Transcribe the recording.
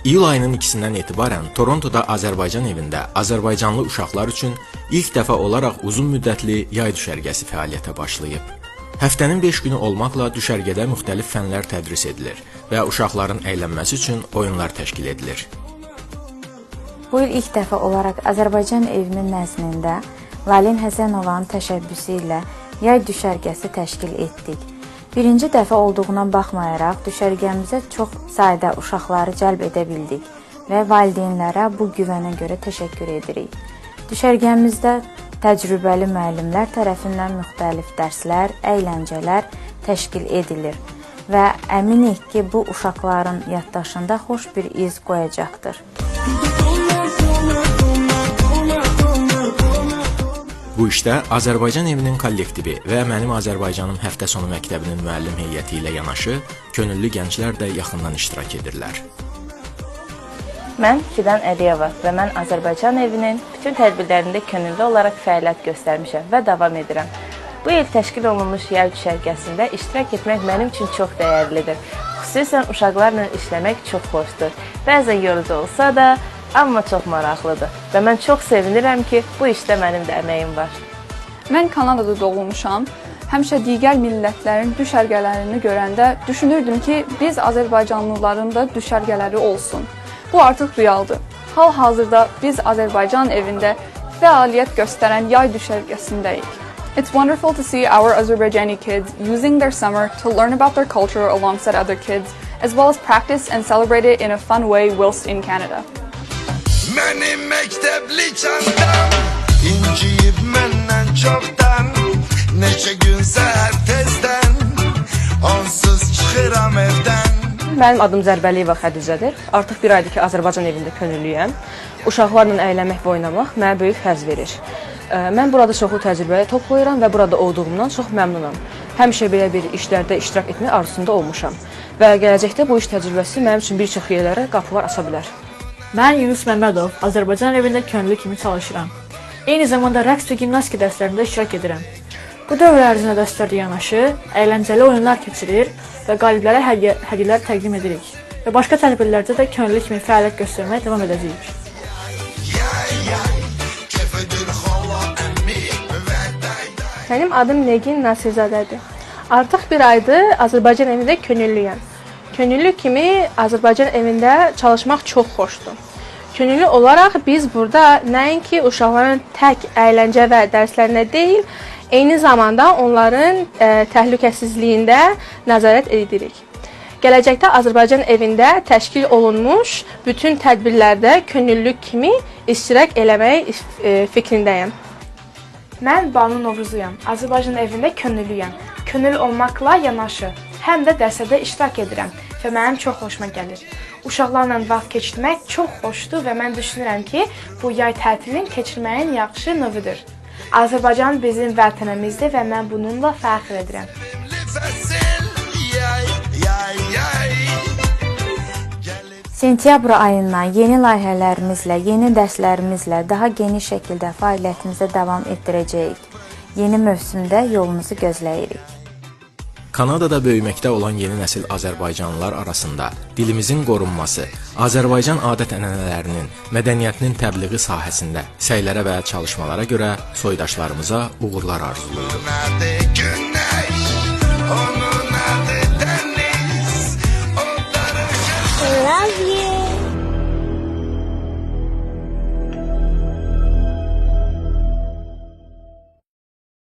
İyul ayının 2-dən etibarən Torontoda Azərbaycan evində Azərbaycanlı uşaqlar üçün ilk dəfə olaraq uzun müddətli yay düşərgəsi fəaliyyətə başlayıb. Həftənin 5 günü olmaqla düşərgədə müxtəlif fənlər tədris edilir və uşaqların əylənməsi üçün oyunlar təşkil edilir. Bu il ilk dəfə olaraq Azərbaycan evinin nəznində Lalin Həsənovanın təşəbbüsü ilə yay düşərgəsi təşkil etdik. Birinci dəfə olduğuna baxmayaraq düşərgəmizə çox sayda uşaqları cəlb edə bildik və valideynlərə bu güvənə görə təşəkkür edirik. Düşərgəmizdə təcrübəli müəllimlər tərəfindən müxtəlif dərslər, əyləncələr təşkil edilir və əminik ki, bu uşaqların yaddaşında xoş bir iz qoyacaqdır. Bu işdə Azərbaycan evinin kollektivi və Mənim Azərbaycanım həftə sonu məktəbinin müəllim heyəti ilə yanaşı, könüllü gənclər də yaxından iştirak edirlər. Mən Fidan Əliyeva və mən Azərbaycan evinin bütün tədbirlərində könüllü olaraq fəaliyyət göstərmişəm və davam edirəm. Bu il təşkil olunmuş yay düşərgəsində iştirak etmək mənim üçün çox dəyərlidir. Xüsusən uşaqlarla işləmək çox xoşdur. Bəzən yorucu olsa da, amma çox maraqlıdır və mən çox sevinirəm ki, bu işdə mənim də əməyim var. Mən Kanadada doğulmuşam. Həmişə digər millətlərin düşərgələrini görəndə düşünürdüm ki, biz Azərbaycanlıların da düşərgələri olsun. Bu artıq realdır. Hal-hazırda biz Azərbaycan evində fəaliyyət göstərən yay düşərgəsindəyik. It's wonderful to see our Azerbaijani kids using their summer to learn about their culture alongside other kids, as well as practice and celebrate it in a fun way whilst in Canada. Mənim məktəbli çantam inciyib məndən çoxdan, neçə gün səhər tezdən onsuz çıxıram evdən. Mənim adım Zərbəliyeva Xədicədir. Artıq bir aydır ki, Azərbaycan evində könüllüyəm. Uşaqlarla əylənmək və oynamaq mənə böyük həzz verir. Mən burada çoxlu təcrübəyə toplayıram və burada olduğumdan çox məmnunam. Həmişə belə bir işlərdə iştirak etmək arzusunda olmuşam və gələcəkdə bu iş təcrübəsi mənim üçün bir çox yerlərə qapılar aça bilər. Mən Yunus Məmmədov, Azərbaycan evində könüllü kimi çalışıram. Eyni zamanda rəqs və gimnastika dərslərində iştirak edirəm. Bu dövr ərzində dərslərlə yanaşı, əyləncəli oyunlar keçirir və qaliblərə hədiyyələr təqdim edirik. Və başqa tədbirlərdə də könüllü kimi fəaliyyət göstərməyə davam edəcəyik. Mənim adım Negin Nasirzadədir. Artıq bir aydır Azərbaycan evində könüllüyəm. Könüllü kimi Azərbaycan evində çalışmaq çox xoşdur. Könüllü olaraq biz burada nəinki uşaqların tək əyləncə və dərslərinə deyil, eyni zamanda onların təhlükəsizliyində nəzarət edirik. Gələcəkdə Azərbaycan evində təşkil olunmuş bütün tədbirlərdə könüllü kimi iştirak eləmək fikrindəyəm. Mən Banu Novruzuyam. Azərbaycan evində könüllüyəm. Könüllü olmaqla yanaşı, həm də dərslərdə iştirak edirəm və mənim çox xoşuma gəlir. Uşaqlarla vaxt keçirmək çox xoşdur və mən düşünürəm ki, bu yay tətilini keçirməyin yaxşı növüdür. Azərbaycan bizim vətənimizdir və mən bununla fəxr edirəm. Sentyabr ayından yeni layihələrimizlə, yeni dərslərimizlə daha geniş şəkildə fəaliyyətimizə davam etdirəcəyik. Yeni mövsümdə yolunuzu gözləyirik. Kanadada böyüməkdə olan yeni nəsil Azərbaycanlılar arasında dilimizin qorunması, Azərbaycan adət-ənənələrinin, mədəniyyətinin təbliği sahəsində səylərə və çalışmalara görə soydaşlarımıza uğurlar arzuluyoruz.